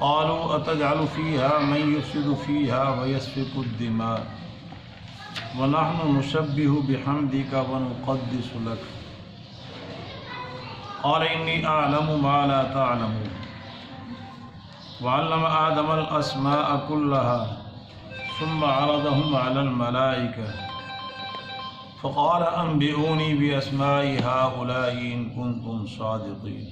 قالوا أتجعل فيها من يفسد فيها ويسفك الدماء ونحن نسبح بحمدك ونقدس لك قال إني أعلم ما لا تعلمون وعلم آدم الأسماء كلها ثم عرضهم على الملائكة فقال أنبئوني بأسماء هؤلاء إن كنتم صادقين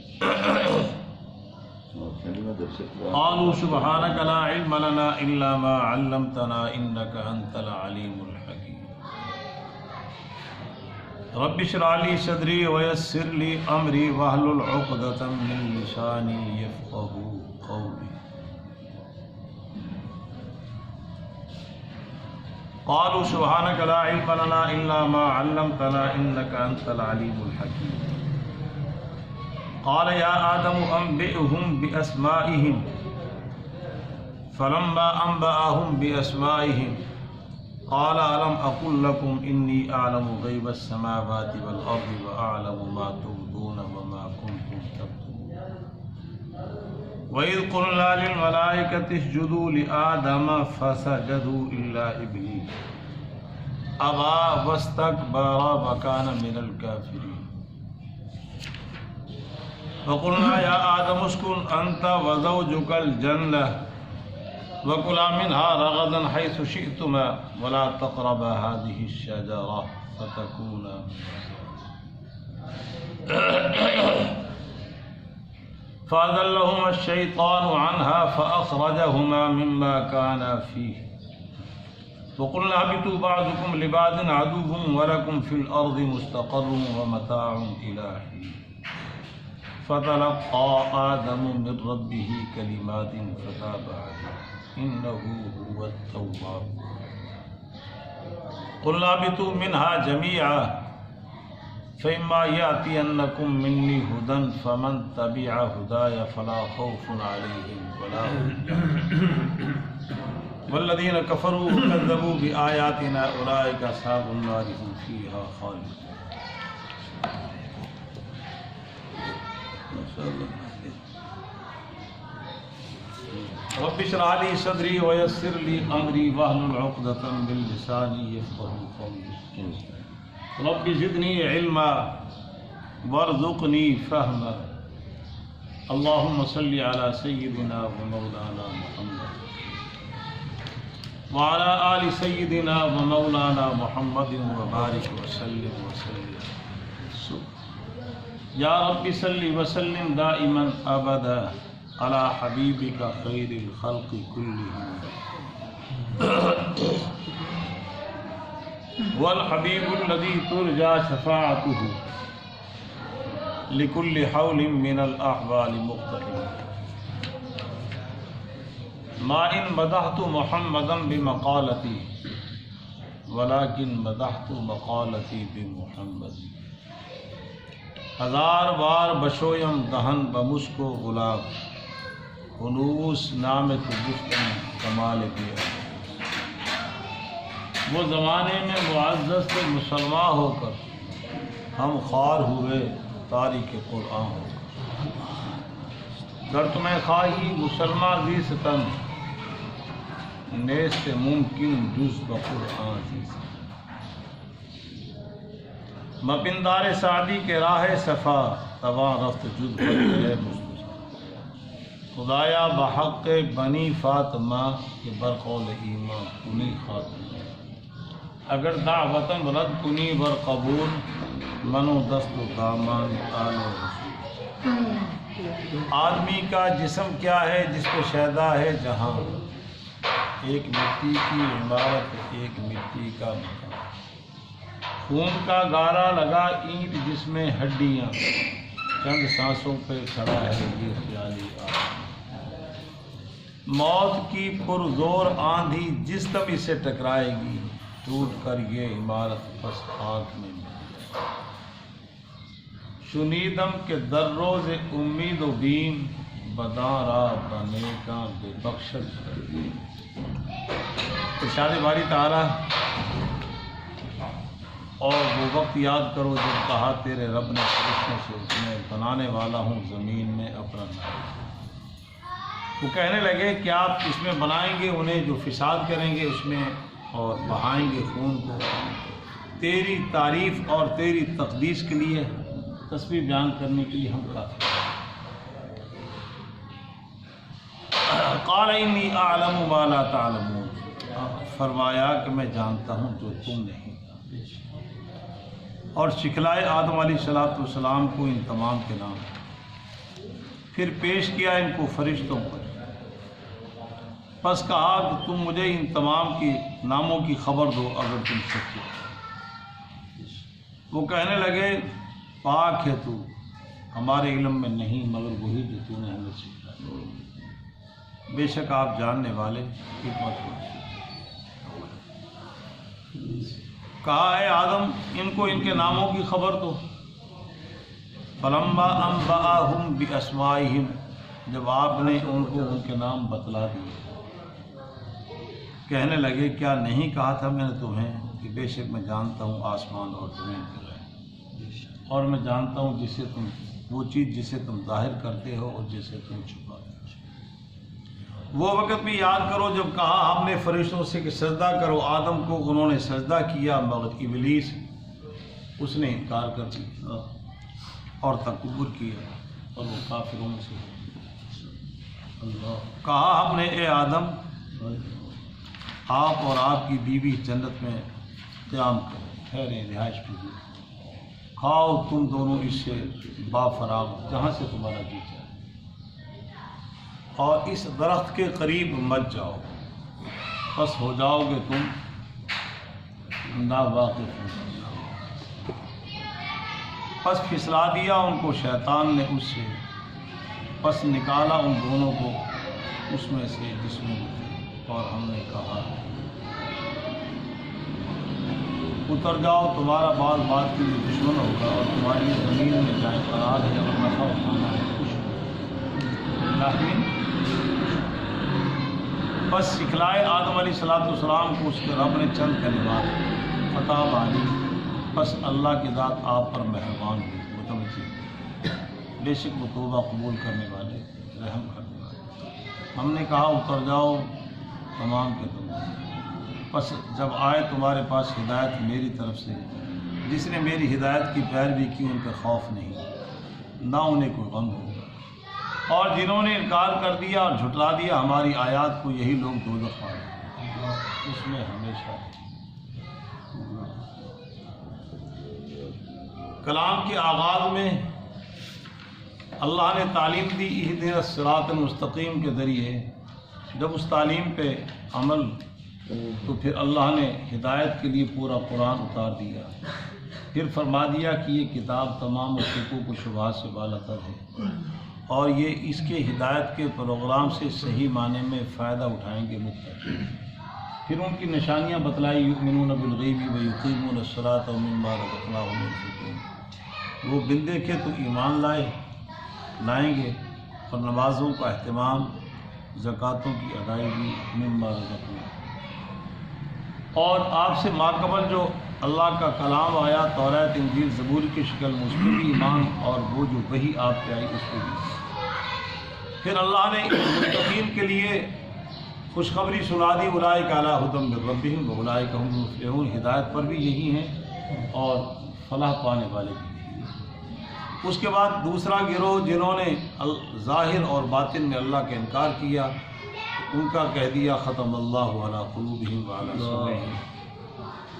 قالوا سبحانك لا علم لنا إلا ما علمتنا إنك أنت العليم الحكيم رب اشرح لي صدري ويسر لي أمري واحلل عقدة من لساني يفقهوا قولي قالوا سبحانك لا علم لنا إلا ما علمتنا إنك أنت العليم الحكيم قال يا آدم أنبئهم بأسمائهم فلما أنبأهم بأسمائهم قال ألم أقل لكم إني أعلم غيب السماوات والأرض وأعلم ما تبدون وما كنتم تكتمون وإذ قلنا للملائكة اسجدوا لآدم فسجدوا إلا إبليس أبى واستكبر وكان من الكافرين وقلنا يا آدم اسكن أنت وزوجك الجنة وكلا منها رغدا حيث شئتما ولا تقربا هذه الشجرة فتكونا فأذلهما الشيطان عنها فأخرجهما مما كانا فيه وقلنا اهبطوا بعضكم لبعض عدو ولكم في الأرض مستقر ومتاع إلى حين فتلقى آدم من ربه كلمات فتاب عليه إنه هو التواب قلنا اهبطوا منها جميعا فإما يأتينكم مني هدى فمن تبع هداي فلا خوف عليهم ولا هم يحزنون والذين كفروا وكذبوا بآياتنا أولئك أصحاب النار هم فيها خالدون. رب اشرح لي صدري ويسر لي أمري واحلل عقدة من لساني يفقهوا قولي رب زدني علما وارزقني فهما اللهم صل على سيدنا ومولانا محمد وعلى آل سيدنا ومولانا محمد وبارك وسلم یا رب صلی وسلم دائما ابدا علی حبیبک خیر الخلق کلہم والحبیب الذی ترجى شفاعته لكل حول من الاحوال مقتحم ما ان مدحت محمدا بمقالتی ولكن مدحت مقالتی بمحمد ہزار بار بشویم دہن بمسکو گلاب خنوس نام تو گفتم کمال دیا وہ زمانے میں معزز سے مسلمان ہو کر ہم خوار ہوئے تاریخ قرآن ہو کر گر تمہیں خواہی مسلمان زی ستم نیست ممکن جز بقرآن زی ستم مپندار سعدی کے راہ صفا تواں رفت جز ہے خدایا بحق بنی فاطمہ کے برقول ایمان کنی خاتمہ اگر دعوتن رد کنی بر قبول منو دست و دامان آل رسول آدمی کا جسم کیا ہے جس پہ شیدا ہے جہاں ایک مٹی کی عمارت ایک مٹی کا مکان خون کا گارا لگا اینٹ جس میں ہڈیاں چند سانسوں پہ کھڑا ہے یہ خیالی موت کی پرزور آندھی جس طبع سے ٹکرائے گی ٹوٹ کر یہ عمارت بس آنکھ میں شنیدم کے در روز امید و بیم بداں راہ بنے کا بے بخشت ارشاد باری تعالیٰ اور وہ وقت یاد کرو جب کہا تیرے رب نے فرشتوں سے میں بنانے والا ہوں زمین میں اپنا نام وہ کہنے لگے کہ آپ اس میں بنائیں گے انہیں جو فساد کریں گے اس میں اور بہائیں گے خون کو، تیری تعریف اور تیری تقدیس کے لیے، تسبیح بیان کرنے کے لیے ہم کافی ہیں۔ قال انی اعلم ما لا تعلمون، فرمایا کہ میں جانتا ہوں جو تم نہیں۔ اور سکھلائے آدم علیہ السلام کو ان تمام کے نام، پھر پیش کیا ان کو فرشتوں پر، پس کہا کہ تم مجھے ان تمام کی ناموں کی خبر دو اگر تم سچے ہو۔ وہ کہنے لگے پاک ہے تو، ہمارے علم میں نہیں مگر وہی جو تو نے ہمیں سکھایا، بے شک آپ جاننے والے حکمت والے۔ کہا اے آدم ان کو ان کے ناموں کی خبر دو۔ فلما انبأهم باسمائهم، جب آپ نے ان کو ان کے نام بتلا دیے، کہنے لگے کیا نہیں کہا تھا میں نے تمہیں کہ بے شک میں جانتا ہوں آسمان اور زمین کے غیب، اور میں جانتا ہوں جسے تم وہ چیز جسے تم ظاہر کرتے ہو اور جسے تم چھپاتے ہو۔ وہ وقت بھی یاد کرو جب کہا ہم نے فرشتوں سے کہ سجدہ کرو آدم کو، انہوں نے سجدہ کیا مگر ابلیس اس نے انکار کر دیا اور تکبر کیا اور وہ کافروں میں سے۔ کہا ہم نے اے آدم آپ اور آپ کی بیوی جنت میں قیام کرو، ٹھہرے رہائش پذیر، کھاؤ تم دونوں اس سے با فراغ جہاں سے تمہارا جی چاہے، اور اس درخت کے قریب مت جاؤ، بس ہو جاؤ گے تم ناواقف ہو۔ پس پھسلا دیا ان کو شیطان نے اس سے، پس نکالا ان دونوں کو اس میں سے جس میں وہ تھے، اور ہم نے کہا اتر جاؤ، تمہارا بعض بات کے لیے دشمن ہوگا اور تمہاری زمین میں جائے قرار ہے اور نفع اٹھانا ہے، لیکن بس سکھلائے آدم علیہ السلام کو اس کے رب نے چند کلمات، فتح علی، بس اللہ کی ذات آپ پر مہربان ہوئی، متوجہ، بے شک وہ توبہ قبول کرنے والے، رحم کرنے والے۔ ہم نے کہا اتر جاؤ تمام کے تمام، بس جب آئے تمہارے پاس ہدایت میری طرف سے، جس نے میری ہدایت کی پیروی کی ان کا خوف نہیں، نہ انہیں کوئی غم ہوگا، اور جنہوں نے انکار کر دیا اور جھٹلا دیا ہماری آیات کو، یہی لوگ دوزخ والے اس میں ہمیشہ۔ کلام کے آغاز میں اللہ نے تعلیم دی اہدنا الصراط المستقیم کے ذریعے، جب اس تعلیم پہ عمل تو پھر اللہ نے ہدایت کے لیے پورا قرآن اتار دیا، پھر فرما دیا کہ یہ کتاب تمام حقوق و شبہات سے بالاتر ہے، اور یہ اس کے ہدایت کے پروگرام سے صحیح معنی میں فائدہ اٹھائیں گے متقی۔ پھر ان کی نشانیاں بتلائی، یؤمنون بالغیب ویقیمون الصلاۃ ومما رزقناہم ينفقون، وہ بن دیکھے تو ایمان لائیں گے اور نمازوں کا اہتمام، زکوٰۃوں کی ادائیگی، مما رزقناہم، اور آپ سے ماقبل جو اللہ کا کلام آیا توریت انجیل زبور کی شکل میں، اس پہ بھی ایمان، اور وہ جو وحی آپ پہ آئی اس پہ بھی۔ پھر اللہ نے متقین کے لیے خوشخبری سنا دی، اولئک علی ھدی من ربہم واولئک ھم المفلحون، ہدایت پر بھی یہی ہیں اور فلاح پانے والے بھی یہی ہیں۔ اس کے بعد دوسرا گروہ جنہوں نے ظاہر اور باطن میں اللہ کا انکار کیا، ان کا کہہ دیا ختم اللہ علی قلوبہم وعلی سمعہم۔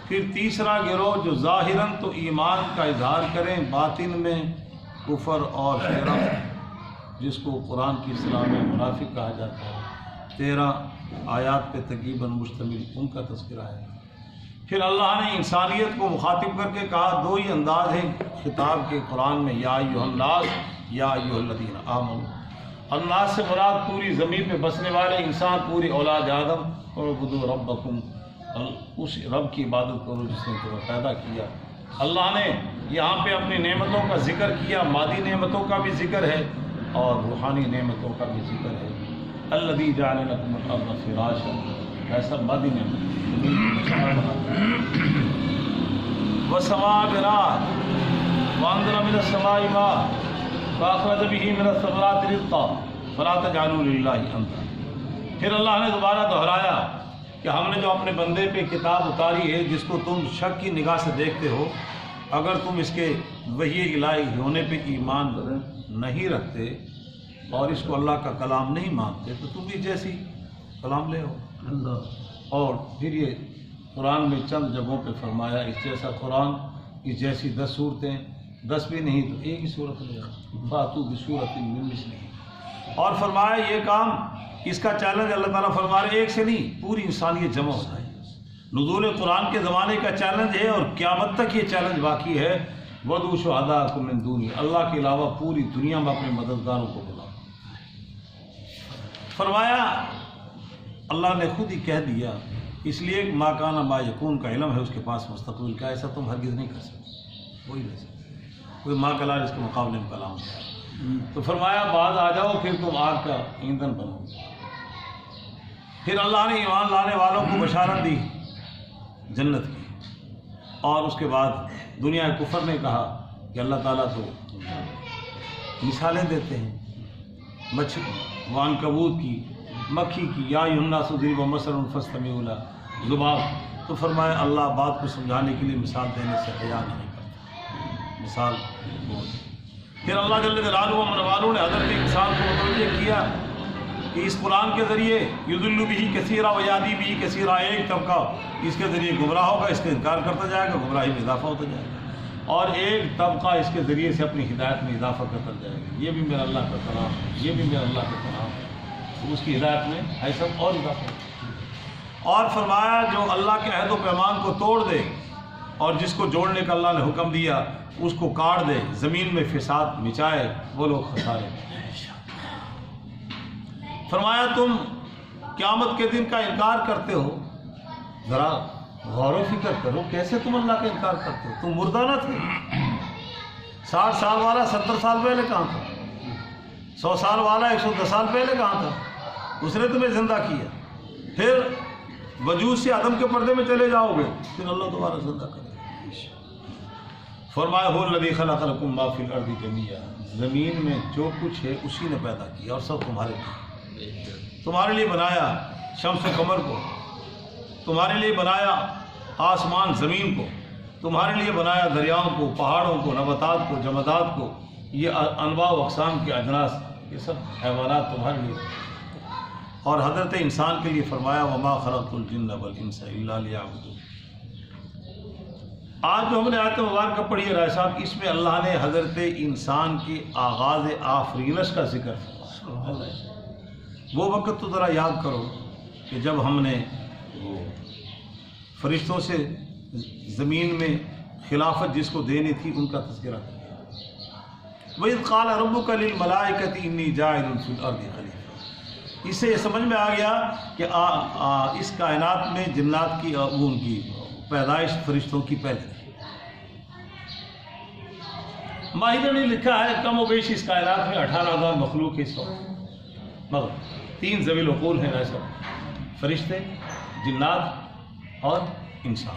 پھر تیسرا گروہ جو ظاہراً تو ایمان کا اظہار کریں، باطن میں کفر اور شرک، جس کو قرآن کی اصطلاح میں منافق کہا جاتا ہے، 13 آیات پہ تقریباً مشتمل ان کا تذکرہ ہے۔ پھر اللہ نے انسانیت کو مخاطب کر کے کہا، دو ہی انداز ہیں خطاب کے قرآن میں، یا ایھا الناس یا ایھا الذین آمنوا۔ الناس سے مراد پوری زمین پہ بسنے والے انسان، پوری اولاد آدم، اور اعبدوا ربکم، اس رب کی عبادت کرو جس نے تمہیں پیدا کیا۔ اللہ نے یہاں پہ اپنی نعمتوں کا ذکر کیا، مادی نعمتوں کا بھی ذکر ہے اور روحانی نعمتوں کا بھی ذکر ہے۔ الذی جعل لکم الارض فراشا، ایسا مادی نعمت والسماء بناء وانزل من السماء ماء فاخرج به من الثمرات رزقا فلا تجعلوا للہ اندادا۔ پھر اللہ نے دوبارہ دہرایا کہ ہم نے جو اپنے بندے پہ کتاب اتاری ہے جس کو تم شک کی نگاہ سے دیکھتے ہو، اگر تم اس کے وحی الہی ہونے پہ ایمان نہیں رکھتے اور اس کو اللہ کا کلام نہیں مانتے تو تم بھی جیسی کلام لے ہو۔ اور پھر یہ قرآن میں چند جگہوں پہ فرمایا اس جیسا قرآن، اس جیسی 10 صورتیں، 10 بھی نہیں تو ایک ہی صورت لے آؤ، فاتوا بصورۃ من مثلہ۔ اور فرمایا یہ کام، اس کا چیلنج اللہ تعالیٰ فرما رہے ایک سے نہیں، پوری انسانیت جمع ہو جائے۔ نزول قرآن کے زمانے کا چیلنج ہے اور قیامت تک یہ چیلنج باقی ہے، وَدْعُوا شُهَدَاءَكُم مِّن دُونِي، اللہ کے علاوہ پوری دنیا میں اپنے مددگاروں کو بلاؤ۔ فرمایا اللہ نے خود ہی کہہ دیا، اس لیے ما کان ما یکون کا علم ہے اس کے پاس مستقبل کا، ایسا تم ہرگز نہیں کر سکتے، وہی رہ سکتے، کوئی ماں کلام اس کے مقابلے میں کلام ہے۔ تو فرمایا بعد آ جاؤ پھر تم آگ کا ایندھن بنو۔ پھر اللہ نے ایمان لانے والوں کو بشارت دی جنت کی، اور اس کے بعد دنیا کفر نے کہا کہ اللہ تعالیٰ تو مثالیں دیتے ہیں، مچھلی وعنکبوت کی، مکھی کی، یا ایھا الناس ضرب مثل فاستمعوا لہ، ذباب، تو فرمایا اللہ بات کو سمجھانے کے لیے مثال دینے سے حیا نہیں کرتا، مثال بہت۔ پھر اللہ جل جلالہ و منوالہ نے حضرت انسان کو متوجہ کیا کہ اس قرآن کے ذریعے یضل بہ کثیرا و یہدی بہ کثیرا، ایک طبقہ اس کے ذریعے گمراہ ہوگا، اس کا انکار کرتا جائے گا، گمراہی میں اضافہ ہوتا جائے گا، اور ایک طبقہ اس کے ذریعے سے اپنی ہدایت میں اضافہ کرتا جائے گا۔ یہ بھی میرا اللہ کا کلام ہے، یہ بھی میرا اللہ کا کلام ہے، تو اس کی ہدایت میں ہے سب اور اضافہ۔ اور فرمایا جو اللہ کے عہد و پیمان کو توڑ دے اور جس کو جوڑنے کا اللہ نے حکم دیا اس کو کاٹ دے، زمین میں فساد مچائے، وہ لوگ خسارے۔ فرمایا تم قیامت کے دن کا انکار کرتے ہو، ذرا غور و فکر کرو کیسے تم اللہ کا انکار کرتے ہو؟ تم مردہ نہ تھے؟ 60 سال والا 70 سال پہلے کہاں تھا؟ 100 سال والا 110 سال پہلے کہاں تھا؟ اس نے تمہیں زندہ کیا، پھر وجود سے عدم کے پردے میں چلے جاؤ گے، پھر اللہ دوبارہ زندہ کرے گا۔ فرمایا هو الذی خلق لکم ما فی الارض جمیعا، زمین میں جو کچھ ہے اسی نے پیدا کیا اور سب تمہارے لیے، تمہارے لیے بنایا شمس و قمر کو، تمہارے لیے بنایا آسمان زمین کو، تمہارے لیے بنایا دریاؤں کو، پہاڑوں کو، نباتات کو، جمادات کو، یہ انواع و اقسام کے اجناس، یہ سب حیوانات تمہارے لیے، اور حضرت انسان کے لیے فرمایا وما خلقت الجن والانس الا لیعبدون۔ آج جو ہم نے آیت مبارکہ پڑھی ہے رائے صاحب، اس میں اللہ نے حضرت انسان کے آغاز آفرینش کا ذکر فرمایا۔ وہ وقت تو ذرا یاد کرو کہ جب ہم نے فرشتوں سے زمین میں خلافت جس کو دینی تھی ان کا تذکرہ کیا۔ وَإِذْ قَالَ رَبُّكَ لِلْمَلَائِكَةِ إِنِّي جَاعِلٌ فِي الْأَرْضِ خَلِيفَةً۔ اس سے یہ سمجھ میں آ گیا کہ اس کائنات میں جنات کی ان کی پیدائش فرشتوں کی پہلے تھی۔ ماہروں نے لکھا ہے کم و بیش اس کائنات میں 18,000 مخلوق اس وقت، مگر 3 ذوی العقول ہیں ایسا، فرشتے، جنات اور انسان،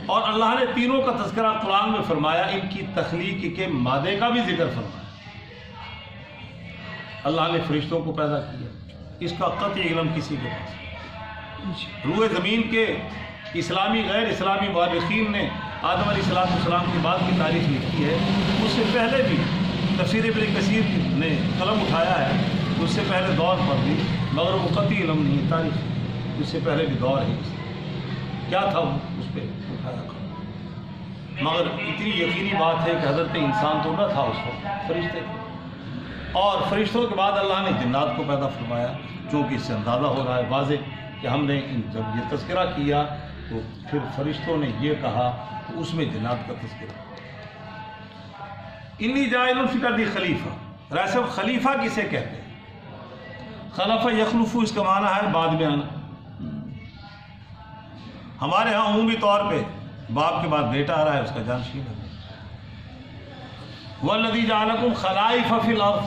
اور اللہ نے تینوں کا تذکرہ قرآن میں فرمایا، ان کی تخلیق کے مادے کا بھی ذکر فرمایا۔ اللہ نے فرشتوں کو پیدا کیا، اس کا قطعی علم کسی کے پاس۔ روئے زمین کے اسلامی غیر اسلامی مورخین نے آدم علیہ السلام کی بعد کی تاریخ لکھی ہے، اس سے پہلے بھی تفسیر ابن کثیر نے قلم اٹھایا ہے، اس سے پہلے دور پر بھی، مگر وہ قطعی علم نہیں، تاریخ اس سے پہلے بھی دور ہے، کیا تھا وہ اس پہ اٹھایا قلم، مگر اتنی یقینی بات ہے کہ حضرت انسان تو نہ تھا اس وقت، فرشتے تھے، اور فرشتوں کے بعد اللہ نے جنات کو پیدا فرمایا، چونکہ اس سے اندازہ ہو رہا ہے واضح کہ ہم نے جب یہ تذکرہ کیا تو پھر فرشتوں نے یہ کہا تو اس میں جنات کا تذکرہ۔ انی جاعل فی الارض خلیفہ، رائے خلیفہ کسے کہتے ہیں؟ خلف یخلف اس کا معنی ہے بعد میں آنا۔ ہمارے ہاں عمومی طور پہ باپ کے بعد بیٹا آ رہا ہے، اس کا جانشین ہے۔ والذی جعلکم خلائف فی الارض،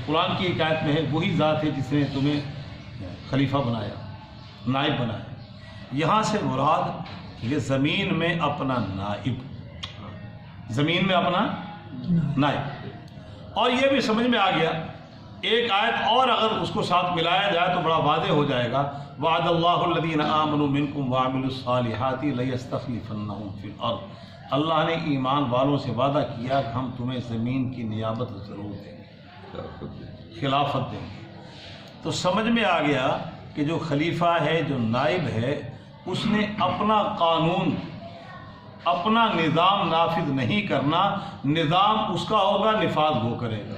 قرآن کی ایک آیت میں ہے وہی ذات ہے جس نے تمہیں خلیفہ بنایا، نائب بنایا۔ یہاں سے مراد یہ زمین میں اپنا نائب، زمین میں اپنا نائب، اور یہ بھی سمجھ میں آ گیا ایک آیت اور اگر اس کو ساتھ ملایا جائے تو بڑا واضح ہو جائے گا، وعد اللہ الذین آمنوا منکم وعملوا الصالحات لیستخلفنہم فی الارض، اللہ نے ایمان والوں سے وعدہ کیا کہ ہم تمہیں زمین کی نیابت ضرور دیں گے، خلافت دیں گے۔ تو سمجھ میں آ گیا کہ جو خلیفہ ہے، جو نائب ہے، اس نے اپنا قانون، اپنا نظام نافذ نہیں کرنا، نظام اس کا ہوگا، نفاذ وہ کرے گا،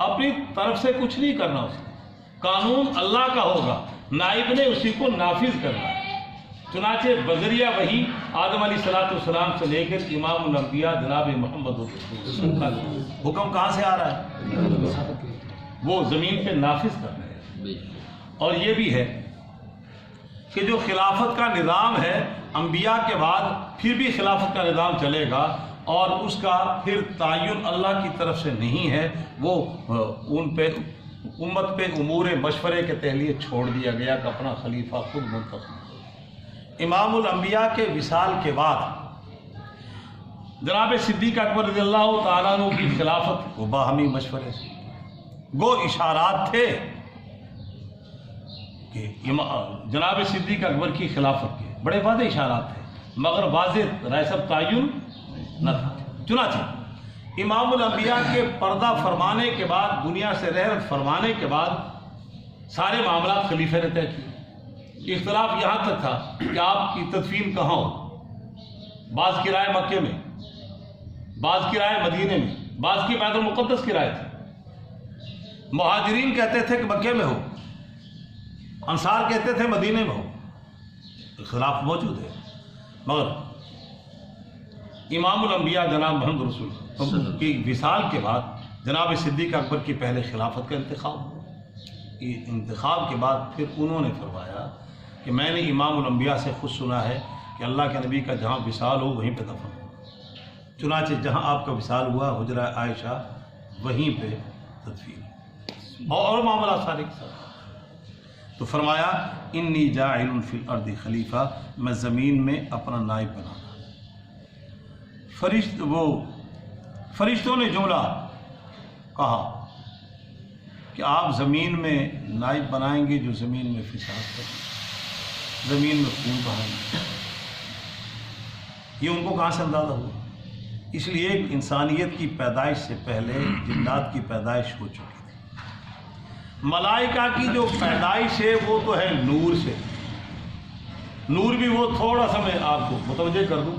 اپنی طرف سے کچھ نہیں کرنا، اس نے قانون اللہ کا ہوگا، نائب نے اسی کو نافذ کرنا ہے۔ چنانچہ بذریعہ وحی آدم علیہ السلام سے لے کر امام الانبیاء جناب محمد کا حکم کہاں سے آ رہا ہے؟ وہ زمین پہ نافذ کر رہے ہیں۔ اور یہ بھی ہے کہ جو خلافت کا نظام ہے، انبیاء کے بعد پھر بھی خلافت کا نظام چلے گا، اور اس کا پھر تعین اللہ کی طرف سے نہیں ہے، وہ ان پہ امت پہ امور مشورے کے تحلیے چھوڑ دیا گیا کہ اپنا خلیفہ خود منتخب کرے۔ امام الانبیاء کے وصال کے بعد جناب صدیق اکبر رضی اللہ تعالیٰ عنہ کی خلافت کو باہمی مشورے سے، گو اشارات تھے کہ جناب صدیق اکبر کی خلافت کے بڑے واضح اشارات تھے، مگر واضح رائے سب تعین نہ تھا۔ چنانچہ امام الانبیاء کے پردہ فرمانے کے بعد، دنیا سے رحلت فرمانے کے بعد، سارے معاملات خلیفہ نے طے کیے۔ اختلاف یہاں تک تھا کہ آپ کی تدفین کہاں ہو، بعض کی رائے مکے میں، بعض کی رائے مدینے میں، بعض کی بیت المقدس کی رائے تھی۔ مہاجرین کہتے تھے کہ مکے میں ہو، انصار کہتے تھے مدینے میں ہو، اختلاف موجود ہے، مگر امام الانبیاء جناب محمد رسول کی وصال کے بعد جناب صدیق اکبر کی پہلے خلافت کا انتخاب ہوا۔ انتخاب کے بعد پھر انہوں نے فرمایا کہ میں نے امام الانبیاء سے خود سنا ہے کہ اللہ کے نبی کا جہاں وصال ہو وہیں پہ دفن ہو، چنانچہ جہاں آپ کا وصال ہوا حجرہ عائشہ وہیں پہ تدفین، اور معاملات سارے کے ساتھ۔ تو فرمایا انی جاعل فی الارض خلیفہ، میں زمین میں اپنا نائب بنانا۔ فرشتوں نے جملہ کہا کہ آپ زمین میں نائب بنائیں گے جو زمین میں فساد کریں، زمین میں خون بہائیں گے۔ یہ ان کو کہاں سے اندازہ ہوا؟ اس لیے انسانیت کی پیدائش سے پہلے جنات کی پیدائش ہو چکی تھی۔ ملائکہ کی جو پیدائش ہے وہ تو ہے نور سے، نور بھی وہ تھوڑا سا میں آپ کو متوجہ کر دوں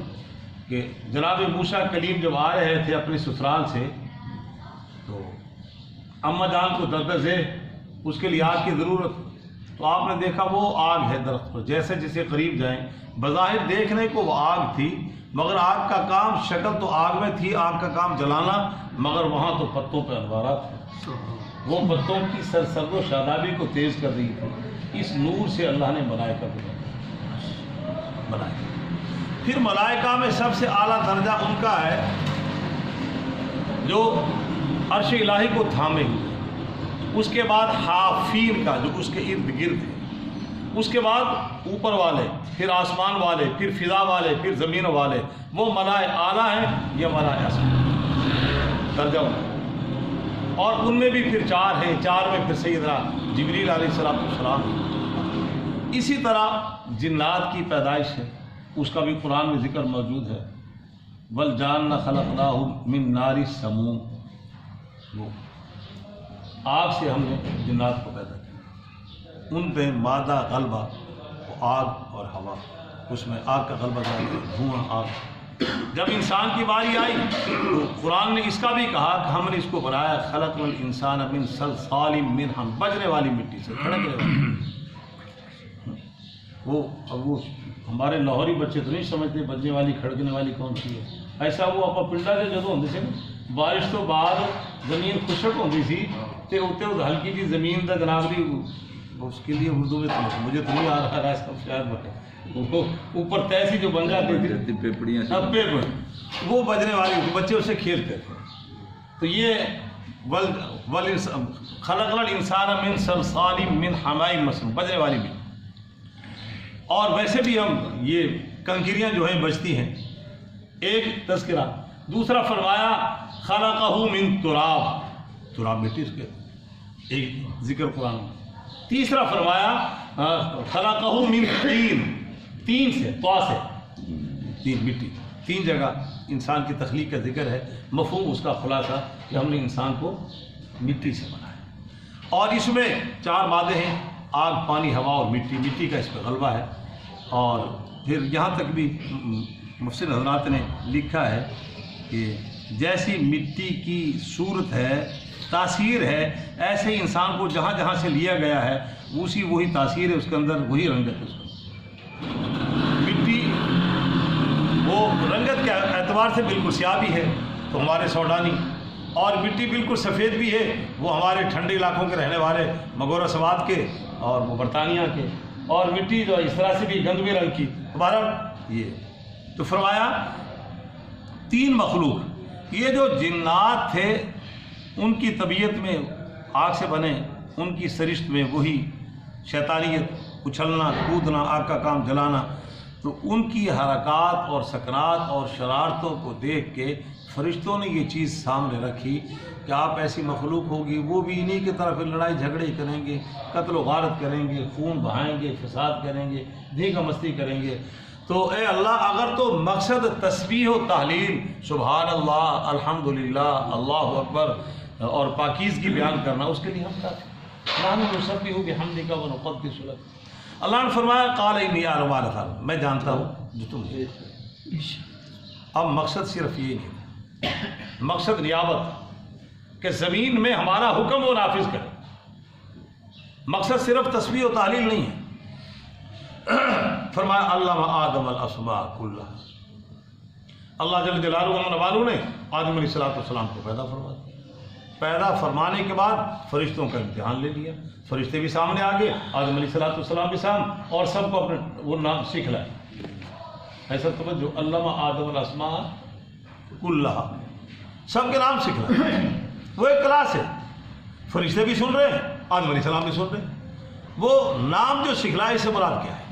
کہ جناب موسیٰ کلیم جب آ رہے تھے اپنے سسرال سے، تو اماں جان کو درد ہے، اس کے لیے آگ کی ضرورت، تو آپ نے دیکھا وہ آگ ہے درخت پر، جیسے جیسے قریب جائیں بظاہر دیکھنے کو وہ آگ تھی، مگر آگ کا کام، شکل تو آگ میں تھی، آگ کا کام جلانا، مگر وہاں تو پتوں پہ انوارات تھے، وہ پتوں کی سرسبز و شادابی کو تیز کر رہی تھی۔ اس نور سے اللہ نے ملائکہ کو بنایا۔ پھر ملائکہ میں سب سے اعلیٰ درجہ ان کا ہے جو عرش الہی کو تھامے ہوئے، اس کے بعد حافین کا جو اس کے ارد گرد ہے، اس کے بعد اوپر والے، پھر آسمان والے، پھر فضا والے، پھر زمین والے، وہ ملائے اعلیٰ ہیں، یہ ملائے اسفل درجہ ہوگا۔ اور ان میں بھی پھر چار ہیں، چار میں پھر سیدنا جبریل علیہ السلام۔ اسی طرح جنات کی پیدائش ہے، اس کا بھی قرآن میں ذکر موجود ہے، وَالْجَانَّ خَلَقْنَاهُ مِن نَارِ السَّمُومِ، وہ آگ سے ہم نے جنات کو پیدا کیا، ان پہ مادہ غلبہ، وہ آگ اور ہوا، اس میں آگ کا غلبہ دھواں آگ۔ جب انسان کی باری آئی تو قرآن نے اس کا بھی کہا کہ ہم نے اس کو بنایا، خَلَقْنَا الْإِنسَانَ مِن صَلْصَالٍ مِّنْ حَمَإٍ، بجنے والی مٹی سے، کھڑکنے والی۔ وہ ہمارے لاہوری بچے تو نہیں سمجھتے بجنے والی کھڑکنے والی کون سی ہے، ایسا وہ آپ پنڈا سے جدو ہوندے سے بارش تو بعد زمین خشک ہوتی سی تے اتنے ہلکی جی زمین کا جناب بھی اس کے لیے اردو میں تو مجھے تو نہیں آ رہا ہے، سب شاید اوپر تیسی جو بن جاتی تھی پیپڑیاں، وہ بجنے والی ہوتی، بچے اسے کھیلتے تھے۔ تو یہ خلقنا الانسان من صلصال من حماء مسنون، بجنے والی بھی۔ اور ویسے بھی ہم یہ کنکریاں جو ہیں بجتی ہیں، ایک تذکرہ۔ دوسرا فرمایا خلقہ من تراب، تراب مٹی اس کے ایک ذکر قرآن میں. تیسرا فرمایا خلقہ من طین، تین سے، طا سے، تین مٹی. تین جگہ انسان کی تخلیق کا ذکر ہے. مفہوم اس کا خلاصہ کہ ہم نے انسان کو مٹی سے بنایا، اور اس میں چار مادے ہیں: آگ، پانی، ہوا اور مٹی. مٹی کا اس پہ غلبہ ہے. اور پھر یہاں تک بھی مفسر حضرات نے لکھا ہے کہ جیسی مٹی کی صورت ہے، تاثیر ہے، ایسے ہی انسان کو جہاں جہاں سے لیا گیا ہے وہی تاثیر ہے اس کے اندر، وہی رنگت ہے اس کے اندر. مٹی وہ رنگت کے اعتبار سے بالکل سیاہ بھی ہے تو ہمارے سوڈانی، اور مٹی بالکل سفید بھی ہے وہ ہمارے ٹھنڈے علاقوں کے رہنے والے مغورہ سوات کے اور وہ برطانیہ کے. اور مٹی جو اس طرح سے بھی گندمی رنگ کی ہمارا یہ. تو فرمایا تین مخلوق، یہ جو جنات تھے ان کی طبیعت میں آگ سے بنے، ان کی سرشت میں وہی شیطانیت، اچھلنا کودنا، آگ کا کام جلانا. تو ان کی حرکات اور سکنات اور شرارتوں کو دیکھ کے فرشتوں نے یہ چیز سامنے رکھی کہ آپ ایسی مخلوق ہوگی، وہ بھی انہی کی طرف لڑائی جھگڑے کریں گے، قتل و غارت کریں گے، خون بہائیں گے، فساد کریں گے، دھیگا مستی کریں گے. تو اے اللہ، اگر تو مقصد تسبیح و تحلیل، سبحان اللہ، الحمدللہ، اللہ اکبر اور پاکیزگی بیان کرنا، اس کے لیے ہم کافی. نحن نسبح بحمدک ونقدس لک. اللہ نے فرمایا قال انی اعلم ما لا تعلمون، میں جانتا ہوں جو تم نہیں. اب مقصد صرف یہ نہیں، مقصد نیابت کہ زمین میں ہمارا حکم وہ نافذ کرے. مقصد صرف تسبیح و تحلیل نہیں ہے. فرمایا علم آدم الاسماء کلھا. اللہ جل جلالہ و والو نے آدم علیہ السلام کو پیدا فرما دیا. پیدا فرمانے کے بعد فرشتوں کا امتحان لے لیا. فرشتے بھی سامنے آ گئے، آدم علیہ السلام بھی سامنے، اور سب کو اپنے وہ نام سیکھ لائے. ایسا توجہ، علم آدم الاسماء کلھا، سب کے نام سیکھ لائے. وہ ایک کلاس ہے، فرشتے بھی سن رہے ہیں، آدم علیہ السلام بھی سن رہے ہیں. وہ نام جو سکھلائے اس سے مراد کیا ہے؟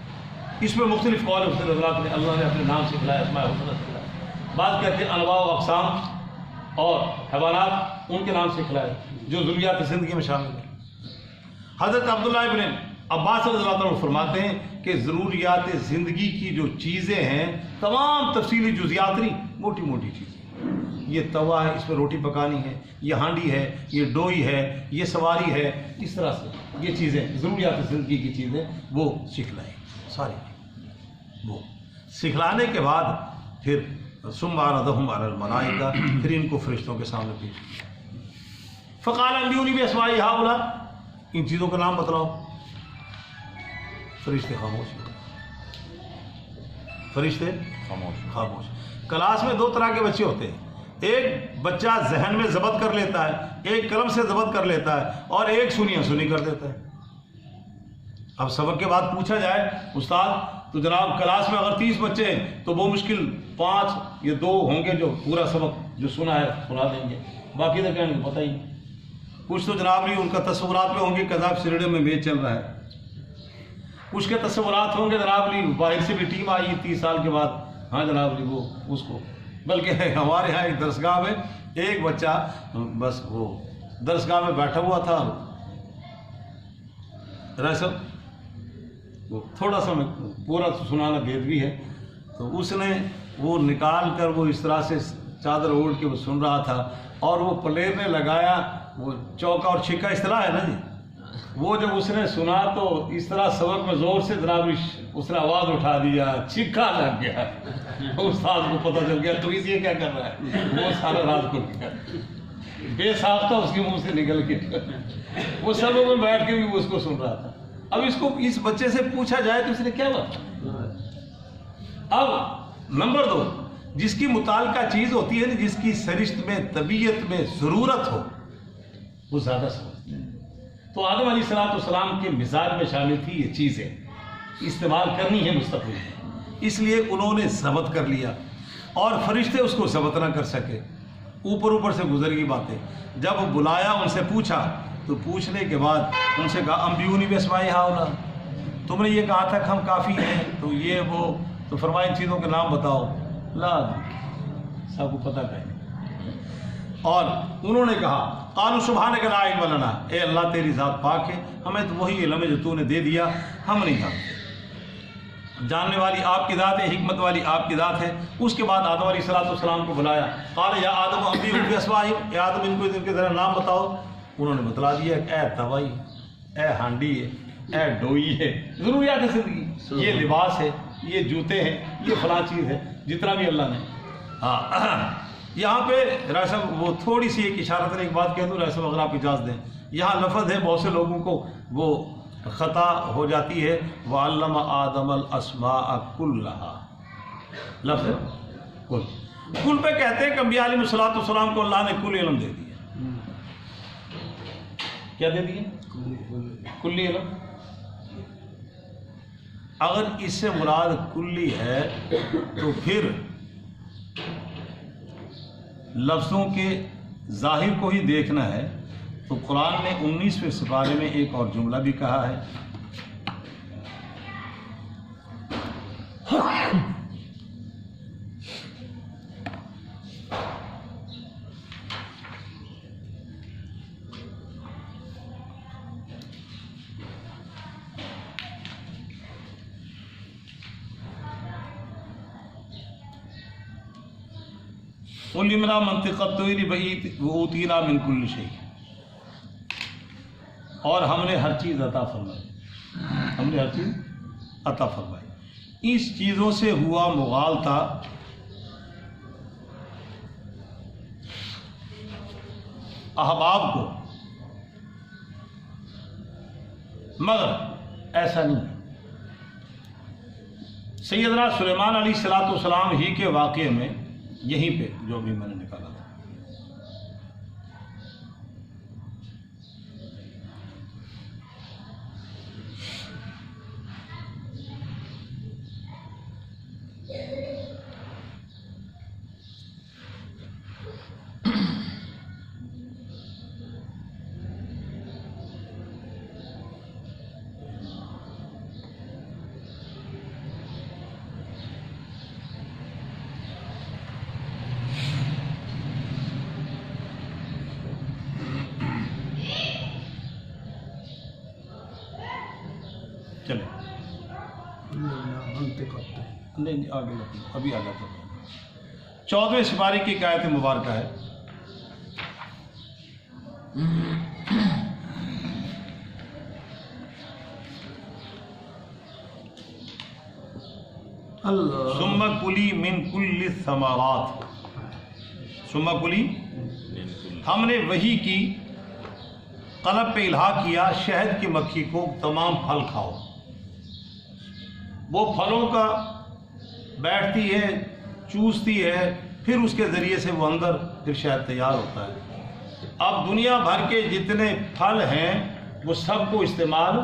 اس میں مختلف قول مختلف حضرات نے، اللہ نے اپنے نام سکھلائے، اسماء الحسنی سکھلائے. بعض کہتے ہیں انواع و اقسام اور حیوانات ان کے نام سکھلائے جو ضروریات زندگی میں شامل ہیں. حضرت عبداللہ ابن عباس رضی اللہ عنہ فرماتے ہیں کہ ضروریات زندگی کی جو چیزیں ہیں تمام تفصیلی جزیات نہیں، موٹی موٹی چیزیں. یہ توا ہے، اس میں روٹی پکانی ہے، یہ ہانڈی ہے، یہ ڈوئی ہے، یہ سواری ہے، اس طرح سے یہ چیزیں ضروریات زندگی کی چیزیں وہ سکھلائیں ساری. وہ سکھلانے کے بعد پھر ثم عرضهم علی الملائکہ، پھر ان کو فرشتوں کے سامنے پیش کیا. فقال انبئونی باسماء ہؤلاء، ان چیزوں کا نام بتلاؤ. فرشتے خاموش، فرشتے خاموش. کلاس میں دو طرح کے بچے ہوتے ہیں، ایک بچہ ذہن میں ضبط کر لیتا ہے، ایک قلم سے ضبط کر لیتا ہے، اور ایک سنی کر دیتا ہے. اب سبق کے بعد پوچھا جائے استاد تو جناب کلاس میں اگر 30 بچے ہیں تو وہ مشکل 5 یا 2 ہوں گے جو پورا سبق جو سنا ہے سنا دیں گے، باقی تو کیا نہیں پتہ ہی. کچھ تو جناب نہیں، ان کا تصورات میں ہوں گے کذاب سریڈے میں میچ چل رہا ہے. کچھ کے تصورات ہوں گے جناب لی باہر سے بھی ٹیم آئی 30 سال کے بعد، ہاں جناب لی وہ اس کو. بلکہ ہمارے یہاں ایک درسگاہ میں ایک بچہ بس وہ درسگاہ میں بیٹھا ہوا تھا، دراصل وہ تھوڑا سا میں پورا سنانا بید بھی ہے، تو اس نے وہ نکال کر وہ اس طرح سے چادر اوڑھ کے وہ سن رہا تھا، اور وہ پلیرنے لگایا، وہ چوکا اور چھکا اس طرح ہے نا جی. وہ جب اس نے سنا تو اس طرح سبق میں زور سے جناب اس نے آواز اٹھا دیا، چھکا لگ گیا. استاد کو پتہ چل گیا تو اس یہ کیا کر رہا ہے، وہ سارا رات کھل گیا، بے ساختہ اس کے منہ سے نکل کے. وہ سبق میں بیٹھ کے بھی وہ اس کو سن رہا تھا. اب اس کو اس بچے سے پوچھا جائے تو اس نے کیا بتا. اب نمبر 2، جس کی متعلقہ چیز ہوتی ہے نا، جس کی سرشت میں طبیعت میں ضرورت ہو، وہ زیادہ سمجھتے ہیں. تو آدم علیہ السلام کے مزاج میں شامل تھی یہ چیزیں، استعمال کرنی ہے مستقبل میں، اس لیے انہوں نے ضبط کر لیا، اور فرشتے اس کو ضبط نہ کر سکے. اوپر سے گزر گئی باتیں. جب بلایا ان سے پوچھا تو پوچھنے کے بعد ان سے کہا انبئونی باسماء ہؤلاء، تم نے یہ کہا تھا کہ ہم کافی ہیں، تو یہ وہ، تو فرمایا ان چیزوں کے نام بتاؤ. لا سب کو پتہ کہیں. اور انہوں نے کہا قالوا سبحانک لا علم لنا، اے اللہ تیری ذات پاک ہے، ہمیں تو وہی علم ہے جو تو نے دے دیا، ہم نہیں جانتے، جاننے والی آپ کی ذات ہے، حکمت والی آپ کی ذات ہے۔ اس کے بعد آدم علیہ السلام کو بلایا، قال یا آدم انبئہم باسمائہم، اے آدم ان کو ان کے ذرا نام بتاؤ۔ انہوں نے بتلا دیا کہ اے توائی، اے ہانڈی ہے، اے ڈوئی ہے، ضروریات زندگی، یہ لباس ہے، یہ جوتے ہیں، یہ فلاں چیز ہے، جتنا بھی اللہ نے۔ ہاں یہاں پہ رائے صاحب وہ تھوڑی سی ایک اشارت ایک بات کہہ دوں رائے صاحب اگر آپ اجازت دیں، یہاں لفظ ہے بہت سے لوگوں کو وہ خطا ہو جاتی ہے، وَعَلَّمَ آدَمَ الْأَسْمَاءَ كُلَّهَا، لفظ کل پہ کہتے ہیں کہ انبیاء علیہ السلام کو اللہ نے کل علم دے دیا۔ کیا دے دیا؟ کلی علم۔ اگر اس سے مراد کلی ہے تو پھر لفظوں کے ظاہر کو ہی دیکھنا ہے تو قرآن نے 19ویں سپارے میں ایک اور جملہ بھی کہا ہے، علمنا منطق الطیر وأوتینا من کل شیء، اور ہم نے ہر چیز عطا فرمائی، ہم نے ہر چیز عطا فرمائی۔ اس چیزوں سے ہوا مغالطہ احباب کو، مگر ایسا نہیں۔ سیدنا سلیمان علیہ السلام ہی کے واقعے میں یہیں پہ جو بھی میں نے نکالا تھا، چلے نہیں آگے ابھی آگے تو 14ویں سپارے کی ایک آیت مبارکہ ہے، ثم کلی من کل الثمرات، ثم کلی، ہم نے وہی کی قلب پہ الحاق کیا شہد کی مکھی کو، تمام پھل کھاؤ۔ وہ پھلوں کا بیٹھتی ہے، چوستی ہے، پھر اس کے ذریعے سے وہ اندر پھر شہد تیار ہوتا ہے۔ اب دنیا بھر کے جتنے پھل ہیں وہ سب کو استعمال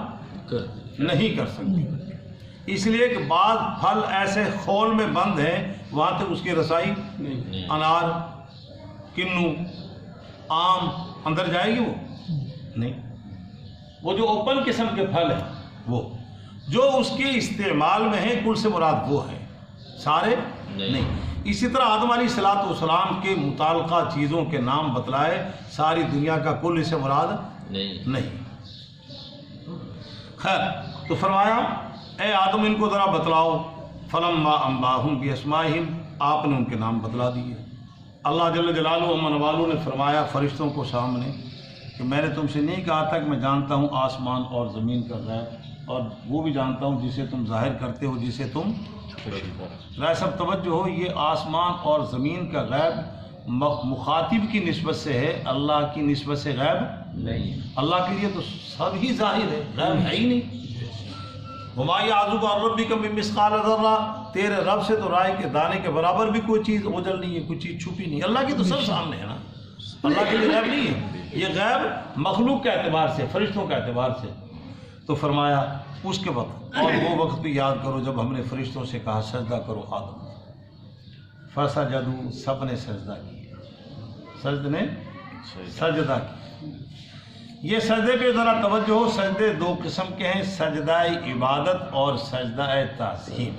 نہیں کر سکتے، اس لیے کہ بعض پھل ایسے خول میں بند ہیں وہاں تک اس کی رسائی انار، کنو، آم اندر جائے گی وہ نہیں۔ وہ جو اوپن قسم کے پھل ہیں وہ جو اس کے استعمال میں ہیں، کل سے مراد وہ ہیں، سارے نہیں۔ اسی طرح آدم علیہ السلام کے متعلقہ چیزوں کے نام بتلائے، ساری دنیا کا کل اس سے مراد نہیں۔ خیر، تو فرمایا اے آدم ان کو ذرا بتلاؤ، فلما انباہم باسمائہم، آپ نے ان کے نام بتلا دیے۔ اللہ جل جلالہ و من والو نے فرمایا فرشتوں کو سامنے کہ میں نے تم سے نہیں کہا تھا کہ میں جانتا ہوں آسمان اور زمین کا غیب، اور وہ بھی جانتا ہوں جسے تم ظاہر کرتے ہو، جسے تم رائے سب توجہ ہو، یہ آسمان اور زمین کا غیب مخاطب کی نسبت سے ہے، اللہ کی نسبت سے غیب نہیں۔ اللہ کے لیے تو سب ہی ظاہر ہے، غیب ہے ہی نہیں۔ وما یعزب عن ربک من مثقال ذرہ، تیرے رب سے تو رائے کے دانے کے برابر بھی کوئی چیز اوجھل نہیں ہے، کوئی چیز چھپی نہیں۔ اللہ کی تو سب سامنے ہے نا، اللہ کے لیے غیب نہیں ہے، یہ غیب مخلوق کے اعتبار سے، فرشتوں کے اعتبار سے۔ تو فرمایا اس کے وقت، اور وہ وقت بھی یاد کرو جب ہم نے فرشتوں سے کہا سجدہ کرو آدم، فسجدوا، سب نے سجدہ کیا، سجدہ نے سجدہ کیا۔ یہ سجدے پہ ذرا توجہ ہو، سجدے دو قسم کے ہیں، سجدہ عبادت اور سجدہ تعظیم۔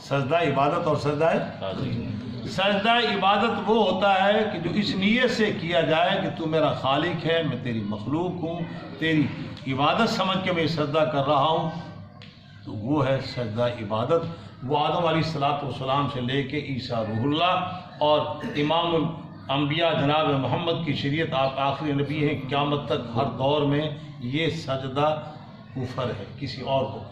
سجدہ عبادت اور سجدہ تعظیم۔ سجدہ عبادت وہ ہوتا ہے کہ جو اس نیت سے کیا جائے کہ تو میرا خالق ہے، میں تیری مخلوق ہوں، تیری عبادت سمجھ کے میں سجدہ کر رہا ہوں، تو وہ ہے سجدہ عبادت۔ وہ آدم علیہ السلام سے لے کے عیسیٰ روح اللہ اور امام الانبیاء جناب محمد کی شریعت، آپ آخری نبی ہیں، قیامت تک ہر دور میں یہ سجدہ کفر ہے، کسی اور کو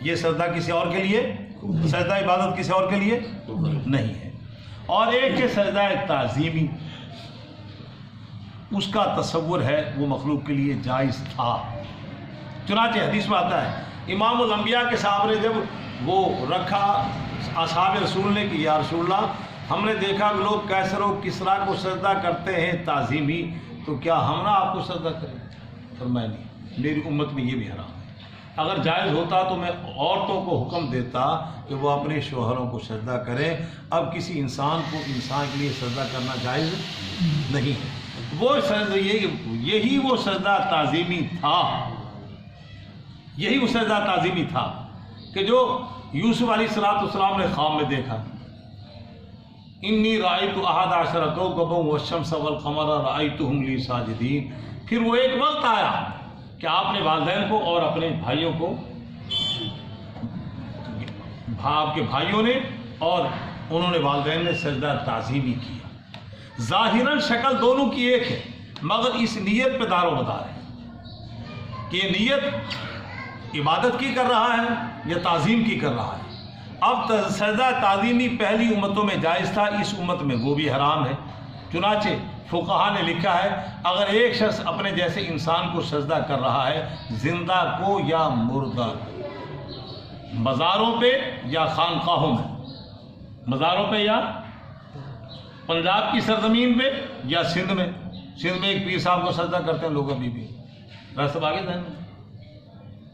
یہ سجدہ کسی اور کے لیے، سجدہ عبادت کسی اور کے لیے نہیں ہے۔ اور ایک ہے سجدہ تعظیمی، اس کا تصور ہے وہ مخلوق کے لیے جائز تھا، چنانچہ حدیث میں آتا ہے امام الانبیاء کے صاحب نے جب وہ رکھا اصحاب رسول نے کہ یا رسول اللہ ہم نے دیکھا کہ لوگ کیسر و کسریٰ کو سجدہ کرتے ہیں تعظیمی، تو کیا ہم نہ آپ کو سجدہ کریں؟ فرمایا نہیں، میری امت میں یہ بھی حرام ہے۔ اگر جائز ہوتا تو میں عورتوں کو حکم دیتا کہ وہ اپنے شوہروں کو سجدہ کریں، اب کسی انسان کو انسان کے لیے سجدہ کرنا جائز نہیں ہے۔ وہ سجدہ یہی وہ سجدہ تعظیمی تھا، یہی وہ سجدہ تعظیمی تھا کہ جو یوسف علیہ السلام نے خواب میں دیکھا، انی رأیت احد عشر کوکبا والشمس والقمر رأیتہم لی ساجدین۔ پھر وہ ایک وقت آیا کہ آپ نے والدین کو اور اپنے بھائیوں کو، آپ کے بھائیوں نے اور انہوں نے والدین نے سجدہ تعظیمی کیا۔ ظاہراً شکل دونوں کی ایک ہے، مگر اس نیت پہ دار و مدار ہے کہ یہ نیت عبادت کی کر رہا ہے یا تعظیم کی کر رہا ہے۔ اب سجدہ تعظیمی پہلی امتوں میں جائز تھا، اس امت میں وہ بھی حرام ہے۔ چنانچہ فقہا نے لکھا ہے اگر ایک شخص اپنے جیسے انسان کو سجدہ کر رہا ہے، زندہ کو یا مردہ کو، مزاروں پہ یا خانقاہوں میں، مزاروں پہ یا پنجاب کی سرزمین پہ یا سندھ میں ایک پیر صاحب کو سجدہ کرتے ہیں لوگ ابھی بھی، راستہ آگے ذہن میں،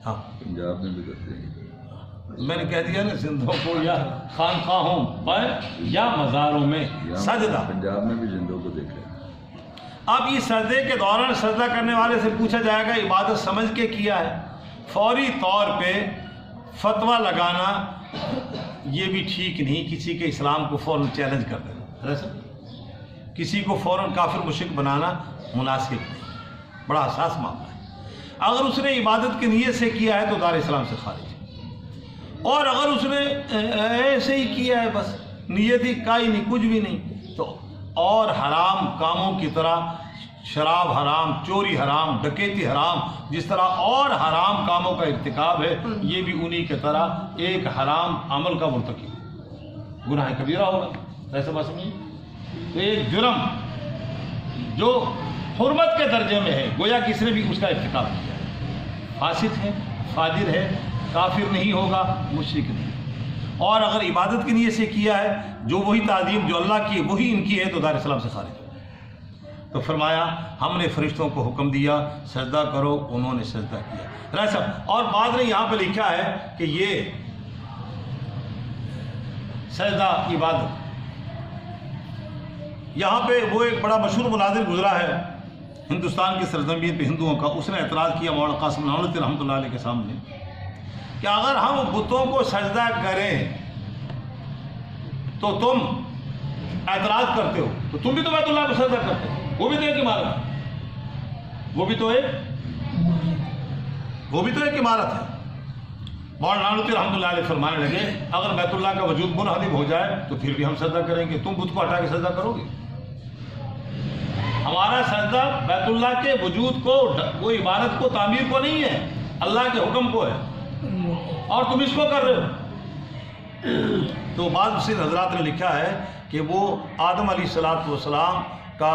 ہاں پنجاب میں بھی کرتے ہیں، میں نے کہہ دیا نا، زندوں کو یا خانقاہوں پر یا مزاروں میں سجدہ۔ پنجاب میں بھی زندوں کو دیکھ رہے ہیں۔ اب اس سجدے کے دوران سجدہ کرنے والے سے پوچھا جائے گا عبادت سمجھ کے کیا ہے؟ فوری طور پہ فتویٰ لگانا یہ بھی ٹھیک نہیں، کسی کے اسلام کو فوراً چیلنج کر دینا، کسی کو فوراً کافر مشرک بنانا مناسب نہیں، بڑا حساس معاملہ ہے۔ اگر اس نے عبادت کی نیت سے کیا ہے تو دار اسلام سے خارج ہے، اور اگر اس نے ایسے ہی کیا ہے بس نیت ہی کا ہی نہیں، کچھ بھی نہیں، تو اور حرام کاموں کی طرح شراب حرام، چوری حرام، ڈکیتی حرام، جس طرح اور حرام کاموں کا ارتکاب ہے، یہ بھی انہی کی طرح ایک حرام عمل کا مرتکب، گناہ کبیرہ ہوگا، ایسا بات سمجھیے۔ تو ایک جرم جو حرمت کے درجے میں ہے، گویا کس نے بھی اس کا ارتکاب کیا ہے، فاسق ہے، فاجر ہے، کافر نہیں ہوگا، مشرک نہیں۔ اور اگر عبادت کی نیت سے کیا ہے، جو وہی تعظیم جو اللہ کی وہی ان کی ہے، تو دار اسلام سے خارج ہے۔ تو فرمایا ہم نے فرشتوں کو حکم دیا سجدہ کرو، انہوں نے سجدہ کیا۔ رائے صاحب، اور بعد نے یہاں پہ لکھا ہے کہ یہ سجدہ عبادت، یہاں پہ وہ ایک بڑا مشہور مناظر گزرا ہے ہندوستان کی سرزمین پہ ہندوؤں کا، اس نے اعتراض کیا مولانا قاسم نانوتوی رحمۃ اللہ علیہ کے سامنے کہ اگر ہم بتوں کو سجدہ کریں تو تم اعتراض کرتے ہو، تو تم بھی تو بیت اللہ کو سجدہ کرتے ہو، وہ بھی تو ایک عمارت ہے، وہ بھی تو ایک عمارت ہے۔ مولانا نانوتوی رحمۃ اللہ علیہ فرمانے لگے اگر بیت اللہ کا وجود منہدم ہو جائے تو پھر بھی ہم سجدہ کریں گے، تم بت کو ہٹا کے سجدہ کرو گے؟ ہمارا سجدہ بیت اللہ کے وجود کو، وہ عبادت کو، تعمیر کو نہیں ہے، اللہ کے حکم کو ہے، اور تم اس کو کر رہے ہو۔ تو بعض مسلم حضرات نے لکھا ہے کہ وہ آدم علیہ السلام کا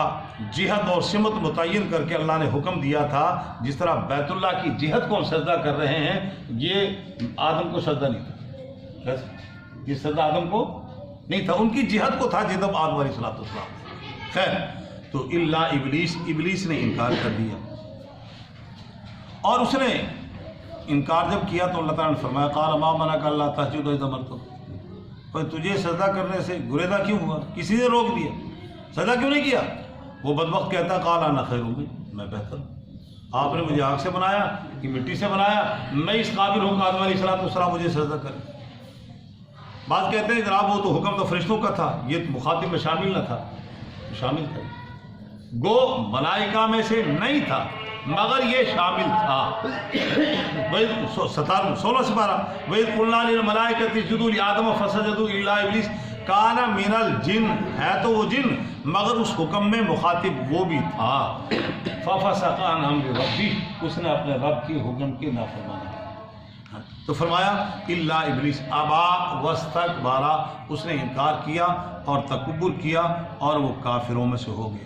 جہت اور سمت متعین کر کے اللہ نے حکم دیا تھا، جس طرح بیت اللہ کی جہت کو ہم سجدہ کر رہے ہیں، یہ آدم کو سجدہ نہیں تھا، یہ سجدہ آدم کو نہیں تھا، ان کی جہت کو تھا جدب آدم علیہ السلام۔ خیر، تو اللہ ابلیس نے انکار کر دیا، اور اس نے انکار جب کیا تو اللہ تعالیٰ نے فرمایا قال ما منعک الا تسجد اذ امرتک، پر تجھے سجدہ کرنے سے گریزہ کیوں ہوا، کسی نے روک دیا، سجدہ کیوں نہیں کیا؟ وہ بدبخت کہتا قال انا خیر منہ، میں بہتر ہوں، آپ نے مجھے آگ سے بنایا کہ مٹی سے بنایا، میں اس قابل ہوں کہ آدم علیہ السلام مجھے سجدہ کرے۔ بعض کہتے ہیں جناب وہ تو حکم تو فرشتوں کا تھا، یہ مخاطب میں شامل نہ تھا، شامل تھا، گو ملائکہ میں سے نہیں تھا مگر یہ شامل تھا۔ 16 سپارہ وَإِذْ قُلْنَا لِلْمَلَائِكَةِ اسْجُدُوا لِآدَمَ فَسَجَدُوا إِلَّا إِبْلِيسَ كَانَ مِنَ الْجِنِّ، ہے تو وہ جن مگر اس حکم میں مخاطب وہ بھی تھا۔ فَفَسَقَ عَنْ أَمْرِ رَبِّهِ، اس نے اپنے رب کے حکم کی نافرمانی کی۔ تو فرمایا الا ابلیس ابا واستکبر، اس نے انکار کیا اور تکبر کیا اور وہ کافروں میں سے ہو گیا۔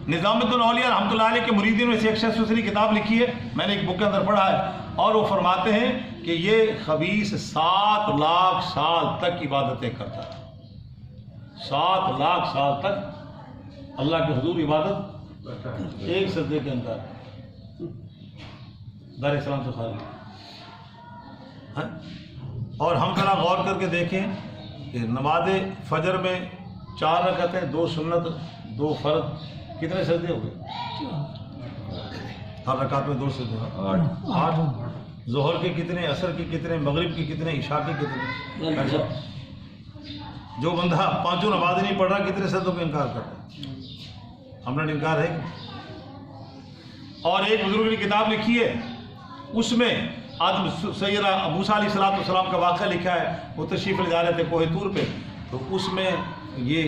نظام الدین اولیاء رحمۃ اللہ علیہ کے مریدین میں سے ایک شخص اس نے کتاب لکھی ہے، میں نے ایک بک کے اندر پڑھا ہے، اور وہ فرماتے ہیں کہ یہ خبیث 7 لاکھ سال تک عبادتیں کرتا ہے، 7 لاکھ سال تک اللہ کے حضور عبادت ایک سجدے کے اندر دار اسلام سے خارج۔ اور ہم ذرا غور کر کے دیکھیں کہ نماز فجر میں 4 رکعتیں، 2 سنت 2 فرض، کتنے سجدے ہو گئے؟ ہر رکعت میں 2 سجدے، 8۔ ظہر کے کتنے، عصر کے کتنے، مغرب کے کتنے، عشاء کے کتنے؟ جو بندہ 5 نماز نہیں پڑھ رہا کتنے سجدوں کا انکار کرتا ہے؟ ہم نے انکار ہے۔ اور ایک بزرگ نے کتاب لکھی ہے، اس میں آدم سیدنا موسیٰ علیہ السلام کا واقعہ لکھا ہے، وہ تشریف لے جا رہے تھے کوہ طور پہ، تو اس میں یہ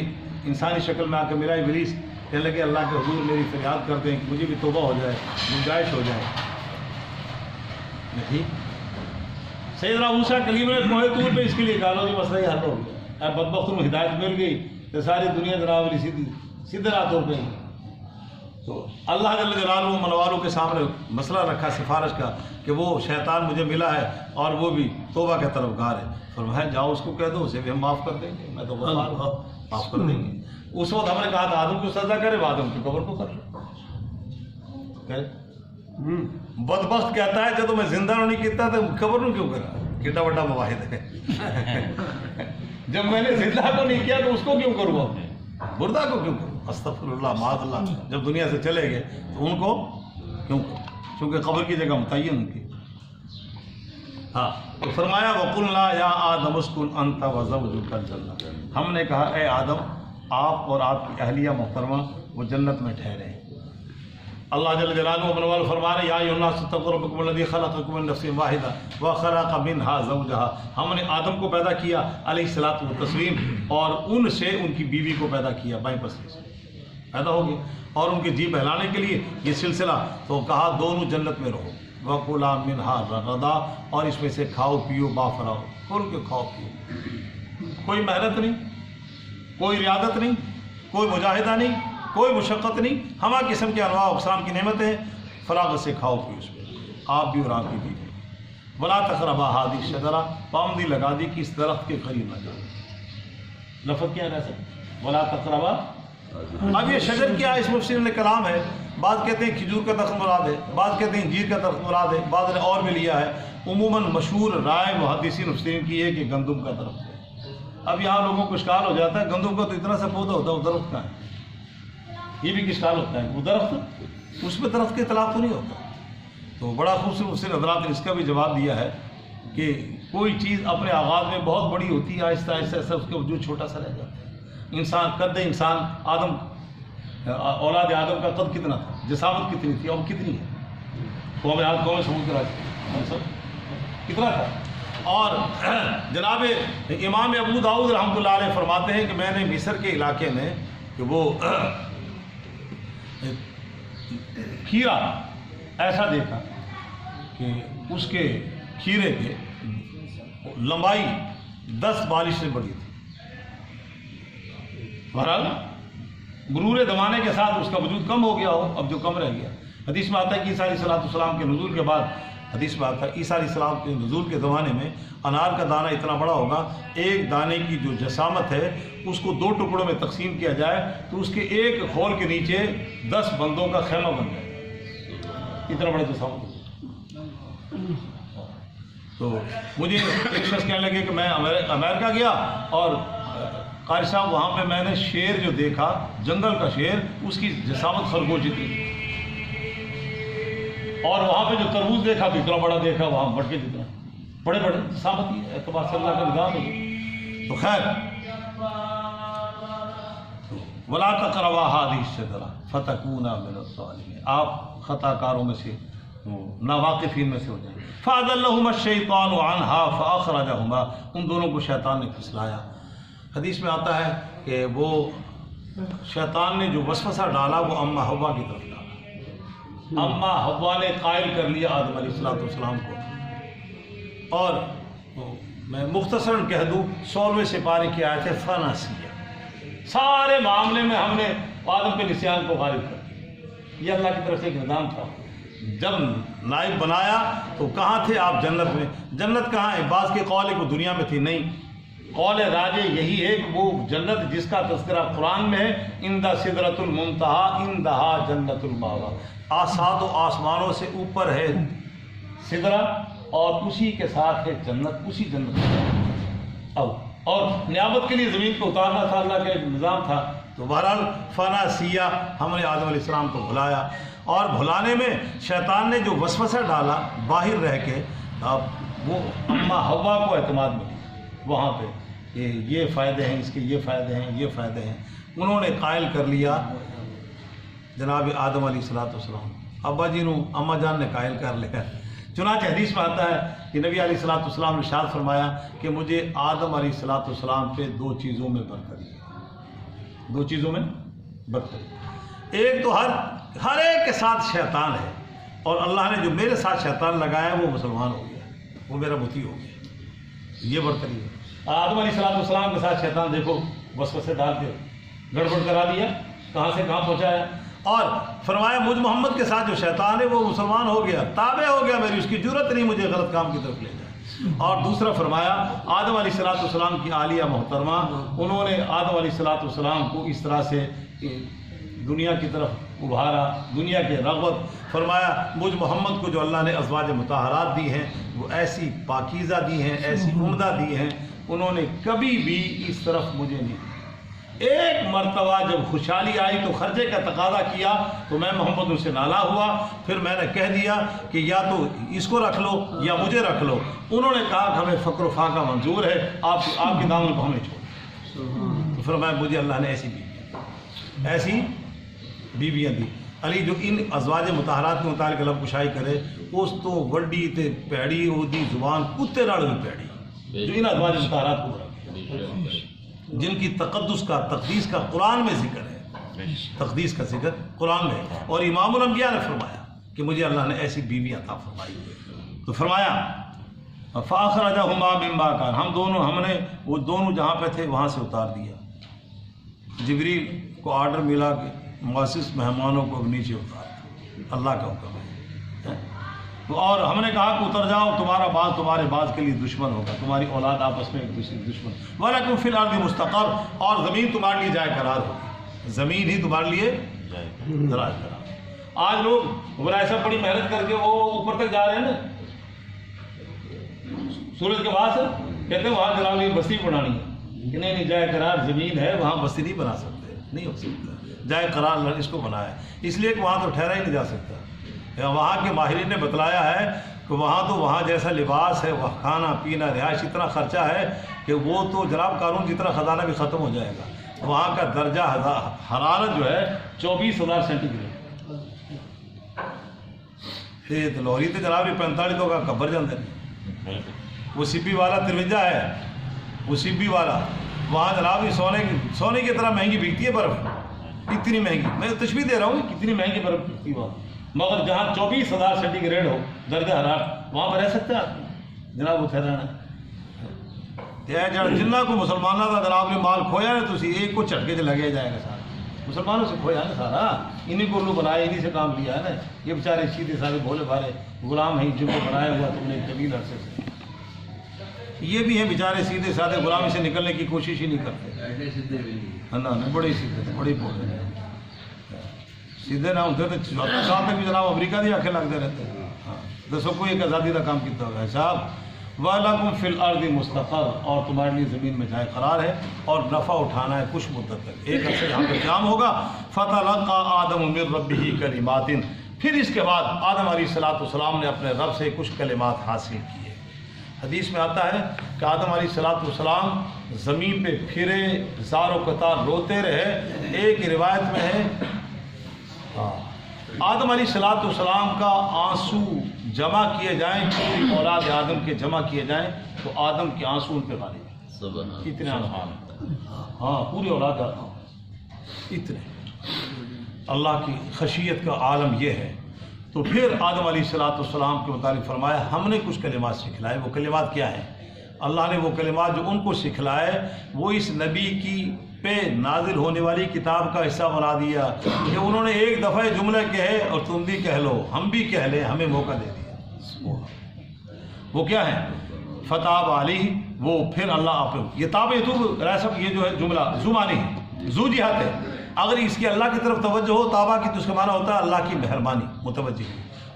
انسانی شکل میں آ کے میرا ابلیس کہنے لگے اللہ کے حضور میری فریاد کر دیں کہ مجھے بھی توبہ ہو جائے، گنجائش ہو جائے۔ نہیں، سیدنا موسیٰ کلیم نے کوہ طور پہ اس کے لیے کہا لو یہ مسئلہ حل ہو گیا، اب بدبختوں میں ہدایت مل گئی تو ساری دنیا جناب علی سیدھے راتوں پہ۔ تو اللہ جل جلالہ من والوں کے سامنے مسئلہ رکھا سفارش کا کہ وہ شیطان مجھے ملا ہے اور وہ بھی توبہ کے طلبگار ہے، فرمایا جاؤ اس کو کہہ دو، اسے بھی ہم معاف کر دیں گے، میں تو غفار ہوں، معاف کر دیں گے۔ اس وقت ہم نے کہا تھا آدم کو سجدہ کرے، وہ آدم کی قبر کو کر لے۔ بدبخت کہتا ہے جب میں زندہ نہیں کیتا تو قبر نو کیوں کرا، کتنا بڑا مواحد ہے۔ جب میں نے زندہ کو نہیں کیا تو اس کو کیوں کروں، مردہ کو کیوں کروں؟ استغفر اللہ معاذ اللہ، جب دنیا سے چلے گئے تو ان کو کیوں کروں، کیونکہ قبر کی جگہ متعین ان کی۔ ہاں، تو فرمایا وَقُلْنَا يَا آدَمُ اسْكُنْ أَنْتَ وَزَوْجُكَ الْجَنَّةَ، ہم نے کہا اے آدم آپ اور آپ کی اہلیہ محترمہ وہ جنت میں ٹھہرے۔ اللہ جل جلالہ و منوال فرما رہے یا ایھا الناس اتقوا ربکم الذی خلقکم من نفس واحدہ وخلق منها زوجہا، ہم نے آدم کو پیدا کیا علیہ الصلوۃ والتسلیم اور ان سے ان کی بیوی کو پیدا کیا، بائیں پسلی سے پیدا ہو گئے، اور ان کے جی بہلانے کے لیے یہ سلسلہ، تو کہا دونوں جنت میں رہو، وَكُلَا مِنْهَا رَغَدًا، اور اس میں سے کھاؤ پیو بافراؤ، کھل کے کھاؤ پیو، کوئی محنت نہیں، کوئی ریاضت نہیں، کوئی مجاہدہ نہیں، کوئی مشقت نہیں، ہمہ قسم کے انواع اقسام کی نعمتیں، فراغت سے کھاؤ پیو اس میں، آپ بھی اور آپ کی بیوی۔ وَلَا تَقْرَبَا هَٰذِهِ الشَّجَرَةَ، پابندی لگا دی کہ اس درخت کے قریب نہ جاؤ۔ لفظ کیا ہے ایسا؟ وَلَا تَقْرَبَا، اب یہ شجر کیا ہے اس مفسرین نے کلام ہے، بعض کہتے ہیں کھجور کا درخت مراد ہے، بعض کہتے ہیں انجیر کا درخت مراد ہے، بعض نے اور بھی لیا ہے۔ عموماً مشہور رائے محدثین مفسرین کی ہے کہ گندم کا درخت ہے۔ اب یہاں لوگوں کو اشکال ہو جاتا ہے گندم کا تو اتنا سا پودا ہوتا ہے، وہ درخت کا ہے، یہ بھی اشکال ہوتا ہے، وہ درخت اس میں درخت کے اطلاق تو نہیں ہوتا۔ تو بڑا خوبصورت مفسر حضرات نے اس کا بھی جواب دیا ہے کہ کوئی چیز اپنے آغاز میں بہت بڑی ہوتی ہے، آہستہ آہستہ آہستہ اس کا وجود چھوٹا سا رہ جاتا ہے۔ انسان انسان آدم اولاد آدم کا قد کتنا تھا، جسامت کتنی تھی، اور کتنی ہے، قوم عاد قوم سمود کے راج کتنا تھا۔ اور جناب امام ابو داؤد رحمۃ اللہ علیہ فرماتے ہیں کہ میں نے مصر کے علاقے میں کہ وہ کھیرا ایسا دیکھا کہ اس کے کھیرے کے لمبائی 10 بالش سے بڑی تھی۔ بہرحال غرور زمانے کے ساتھ اس کا وجود کم ہو گیا ہو، اب جو کم رہ گیا۔ حدیث میں آتا ہے کہ عیسیٰ علیہ السلام کے نزول کے بعد، حدیث میں آتا ہے عیسیٰ علیہ السلام کے نزول کے زمانے میں انار کا دانہ اتنا بڑا ہوگا، ایک دانے کی جو جسامت ہے اس کو 2 ٹکڑوں میں تقسیم کیا جائے تو اس کے ایک خول کے نیچے 10 بندوں کا خیمہ بن جائے، اتنا بڑا جسامت۔ تو مجھے ایک شخص کہنے لگے کہ میں امریکہ گیا اور قاری صاحب وہاں پہ میں نے شیر جو دیکھا، جنگل کا شیر، اس کی جسامت خرگوش تھی، اور وہاں پہ جو تربوز دیکھا تو اتنا بڑا دیکھا، وہاں مٹکے جتنا۔ بڑے بڑے ثابتی اعتبار سے اللہ کا نظام ہے. تو خیر ولا تقربا هذه الشجرة فتكونا من الظالمين، آپ خطا کاروں میں سے ناواقفین میں سے ہو جائیں. فأضلهما الشيطان عنها فأخرجهما، ان دونوں کو شیطان نے پھسلایا. حدیث میں آتا ہے کہ وہ شیطان نے جو وسوسہ ڈالا وہ اما حوا کی طرف ڈالا. اما حوا نے قائل کر لیا آدم علیہ السلام کو. اور میں مختصراً کہہ دوں 16ویں سپارے کی آیت ہے فناسیہ، سارے معاملے میں ہم نے آدم کے نسیان کو غالب کر دیا. یہ اللہ کی طرف سے ایک نظام تھا. جب نائب بنایا تو کہاں تھے آپ؟ جنت میں. جنت کہاں ہے؟ بعض کے قول ہے کہ دنیا میں تھی. نہیں، قول راجع یہی ہے کہ وہ جنت جس کا تذکرہ قرآن میں ہے عند سدرۃ المنتہی عندہا جنت الماوا، سات و آسمانوں سے اوپر ہے سدرہ اور اسی کے ساتھ ہے جنت، اسی جنت میں. اور نیابت کے لیے زمین کو اتارنا تھا، اللہ کا ایک نظام تھا. تو بہرحال فناسیہ، ہم نے آدم علیہ السلام کو بھلایا. اور بھلانے میں شیطان نے جو وسوسہ ڈالا باہر رہ کے، اب وہ اما حوا کو اعتماد ملی وہاں پہ کہ یہ فائدے ہیں اس کے، یہ فائدے ہیں، یہ فائدے ہیں. انہوں نے قائل کر لیا جناب آدم علیہ السلام. ابا جی نو اما جان نے قائل کر لیا. چنانچہ حدیث میں آتا ہے کہ نبی علیہ السلام نے ارشاد فرمایا کہ مجھے آدم علیہ السلام پہ 2 چیزوں میں برتری ہے. 2 چیزوں میں برتری. ایک تو ہر ایک کے ساتھ شیطان ہے، اور اللہ نے جو میرے ساتھ شیطان لگایا وہ مسلمان ہو گیا، وہ میرا متی ہو گیا. یہ برتری ہے. آدم علیہ السلام کے ساتھ شیطان دیکھو وسوسے ڈال کے گڑبڑ کرا دیا، کہاں سے کہاں پہنچایا. اور فرمایا مجھ محمد کے ساتھ جو شیطان ہے وہ مسلمان ہو گیا، تابع ہو گیا میری، اس کی ضرورت نہیں مجھے غلط کام کی طرف لے جائے. اور دوسرا فرمایا آدم علیہ السلام کی عالیہ محترمہ، انہوں نے آدم علیہ السلام کو اس طرح سے دنیا کی طرف ابھارا، دنیا کی رغبت. فرمایا مجھ محمد کو جو اللہ نے ازواج مطہرات دی ہیں وہ ایسی پاکیزہ دی ہیں، ایسی عمدہ دی ہیں، انہوں نے کبھی بھی اس طرف مجھے نہیں دی. ایک مرتبہ جب خوشحالی آئی تو خرچے کا تقاضا کیا تو میں محمد ان سے نالا ہوا. پھر میں نے کہہ دیا کہ یا تو اس کو رکھ لو یا مجھے رکھ لو. انہوں نے کہا کہ ہمیں فقر و فاقہ منظور ہے، آپ کے دامن کو ہمیں چھوڑ. تو پھر میں اللہ نے ایسی بیویاں دی. علی جو ان ازواج مطہرات کے متعلق لب کشائی کرے اس تو وڈی تے پیڑی دی زبان کتے نال بھی پیڑی، جو ان ازواج مطہرات کو جن کی تقدس کا تقدیس کا قرآن میں ذکر ہے، تقدیس کا ذکر قرآن میں. اور امام الانبیاء نے فرمایا کہ مجھے اللہ نے ایسی بیوی عطا فرمائی. تو فرمایا فاخرجہما مما کان، ہم نے وہ دونوں جہاں پہ تھے وہاں سے اتار دیا. جبریل کو آرڈر ملا کہ معزز مہمانوں کو نیچے اتار دو، اللہ کا حکم ہے. اور ہم نے کہا کہ اتر جاؤ، تمہارا باز تمہارے باز کے لیے دشمن ہوگا، تمہاری اولاد آپس میں ایک دوسرے دشمن. وَلَكُمْ فِي الْأَرْضِ مُسْتَقَرٌّ، اور زمین تمہارے لیے جائے قرار ہوگی، زمین ہی تمہارے لیے جائے قرار. آج لوگ بڑا ایسا بڑی محنت کر کے وہ اوپر تک جا رہے ہیں نا، سورج کے بعد سے کہتے ہیں وہاں جناب یہ بستی بنانی ہے، کہ نہیں جائے قرار زمین ہے، وہاں بستی نہیں بنا سکتے، نہیں ہو سکتا. جائے قرار اس کو بنایا اس لیے کہ وہاں تو ٹھہرا ہی نہیں جا سکتا. وہاں کے ماہرین نے بتلایا ہے کہ وہاں جیسا لباس ہے، وہاں کھانا پینا رہائش اتنا خرچہ ہے کہ وہ تو جناب قانون جتنا خزانہ بھی ختم ہو جائے گا. وہاں کا درجہ حرارت جو ہے 24,000 سینٹی گریڈ. یہ لاہوری تو جناب 45 تو کا کبر جاندے ہیں. وہ سبی والا 53 ہے، وہ سبی والا وہاں جناب یہ سونے کی طرح مہنگی بکتی ہے برف، اتنی مہنگی. میں تشبیہ دے رہا ہوں کتنی مہنگی برف بکتی وہاں. مگر جہاں 24,000 سینٹی گریڈ ہو درجہ حرارت، وہاں پر رہ سکتا ہے آدمی جناب. وہ ٹھہرانا جنہ کو مسلمانوں کا جناب نے مال کھویا ہے تو ایک کو جھٹکے سے لگے جائے گا. سارا مسلمانوں سے کھویا نا سارا، انہیں کو انہوں بنایا، انہیں سے کام لیا ہے نا. یہ بیچارے سیدھے سارے بھولے بھالے غلام ہیں جن کو بنایا ہوا تم نے طویل عرصے سے. یہ بھی ہیں بیچارے سیدھے سادھے، غلامی سے نکلنے کی کوشش ہی نہیں کرتے. نا بڑے سیدھے تھے، بڑے بولے سیدھے نہ ہوتے تو شام تک بھی جناب امریکہ دی آنکھیں لگتے رہتے ہیں. دسو کوئی ایک آزادی کا کام کیا ہوگا صاحب. وَلَكُمْ فِي الْأَرْضِ مُسْتَقَرٌّ، اور تمہارے لیے زمین میں جائے قرار ہے اور نفع اٹھانا ہے کچھ مدت تک، ایک عرصے یہاں پہ قیام ہوگا. فَتَلَقَّىٰ آدَمُ مِن رَبِّهِ كَلِمَاتٍ، پھر اس کے بعد آدم علیہ السلام نے اپنے رب سے کچھ کلمات حاصل کیے. حدیث میں آتا ہے کہ آدم علیہ السلام زمین پہ پھرے، زار و قطار روتے رہے۔ ایک روایت میں ہے آدم علیہ السلام کا آنسو جمع کیے جائیں، پوری اولاد آدم کے جمع کیے جائیں تو آدم کے آنسو ان پہ غالب ہیں۔ اتنے آسان، ہاں پوری اولاد آدم، اتنے اللہ کی خشیت کا عالم یہ ہے۔ تو پھر آدم علیہ السلام کے متعلق فرمایا ہم نے کچھ کلمات سکھلائے۔ وہ کلمات کیا ہیں؟ اللہ نے وہ کلمات جو ان کو سکھلائے وہ اس نبی کی پہ نازل ہونے والی کتاب کا حصہ بنا دیا کہ انہوں نے ایک دفعہ جملے کہے اور تم بھی کہہ لو، ہم بھی کہہ لیں، ہمیں موقع دے دیا۔ وہ کیا ہے؟ فتاب علیہ، وہ پھر اللہ آپ یہ تاب یتوب راسب، یہ جو ہے جملہ زمانی ہے، زو جہت ہے۔ اگر اس کی اللہ کی طرف توجہ ہو تابہ کی تو اس کا معنی ہوتا ہے اللہ کی مہربانی، متوجہ۔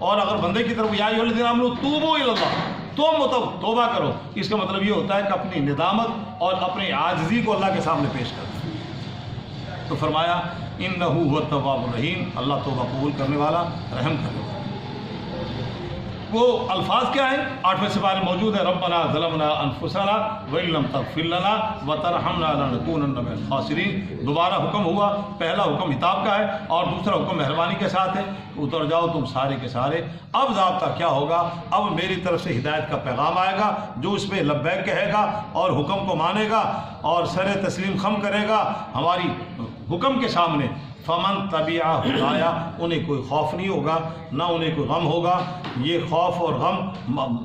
اور اگر بندے کی طرف یا ایھا الذین آمنوا توبوا الی اللہ، تم توبہ کرو، اس کا مطلب یہ ہوتا ہے کہ اپنی ندامت اور اپنی عاجزی کو اللہ کے سامنے پیش کر دو۔ تو فرمایا انہ هو التواب الرحیم، اللہ توبہ قبول کرنے والا، رحم کرنے والا۔ وہ الفاظ کیا ہیں؟ 8ویں سپارے میں موجود ہے، ربنا ظلمنا انفسنا وان لم تغفر لنا وترحمنا لنکونن من الخاسرین۔ دوبارہ حکم ہوا، پہلا حکم عتاب کا ہے اور دوسرا حکم مہربانی کے ساتھ ہے، اتر جاؤ تم سارے کے سارے۔ اب ضابطہ کیا ہوگا؟ اب میری طرف سے ہدایت کا پیغام آئے گا، جو اس میں لبیک کہے گا اور حکم کو مانے گا اور سر تسلیم خم کرے گا ہماری حکم کے سامنے، فمن طبیع ہدایا، انہیں کوئی خوف نہیں ہوگا، نہ انہیں کوئی غم ہوگا۔ یہ خوف اور غم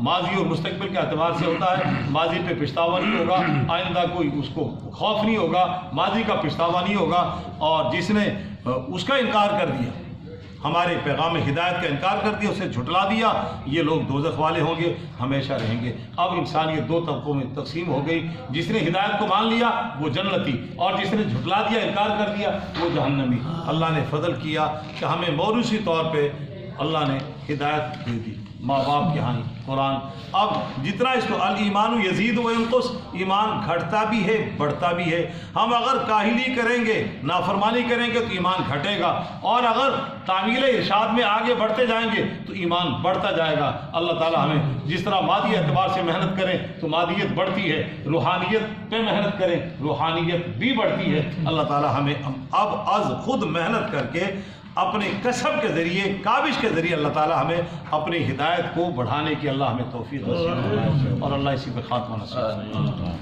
ماضی اور مستقبل کے اعتبار سے ہوتا ہے، ماضی پہ پچھتاوا نہیں ہوگا، آئندہ کوئی اس کو خوف نہیں ہوگا، ماضی کا پچھتاوا نہیں ہوگا۔ اور جس نے اس کا انکار کر دیا، ہمارے پیغام ہدایت کا انکار کر دیا، اسے جھٹلا دیا، یہ لوگ دوزخ والے ہوں گے، ہمیشہ رہیں گے۔ اب انسانیت دو طبقوں میں تقسیم ہو گئی، جس نے ہدایت کو مان لیا وہ جنتی، اور جس نے جھٹلا دیا، انکار کر دیا، وہ جہنمی۔ اللہ نے فضل کیا کہ ہمیں موروثی طور پہ اللہ نے ہدایت دے دی، ماں باپ کی ہانی قرآن۔ اب جتنا اس کو الایمان یزید و ینقص، ایمان گھٹتا بھی ہے بڑھتا بھی ہے۔ ہم اگر کاہلی کریں گے، نافرمانی کریں گے تو ایمان گھٹے گا، اور اگر تعمیل ارشاد میں آگے بڑھتے جائیں گے تو ایمان بڑھتا جائے گا۔ اللہ تعالیٰ ہمیں جس طرح مادی اعتبار سے محنت کریں تو مادیت بڑھتی ہے، روحانیت پہ محنت کریں روحانیت بھی بڑھتی ہے۔ اللہ تعالیٰ ہمیں اب از خود محنت کر کے اپنے کسب کے ذریعے، کاوش کے ذریعے اللہ تعالیٰ ہمیں اپنی ہدایت کو بڑھانے کی اللہ ہمیں توفیق نصیب فرمائے، اور اللہ اسی پہ خاتمہ نصیب فرمائے۔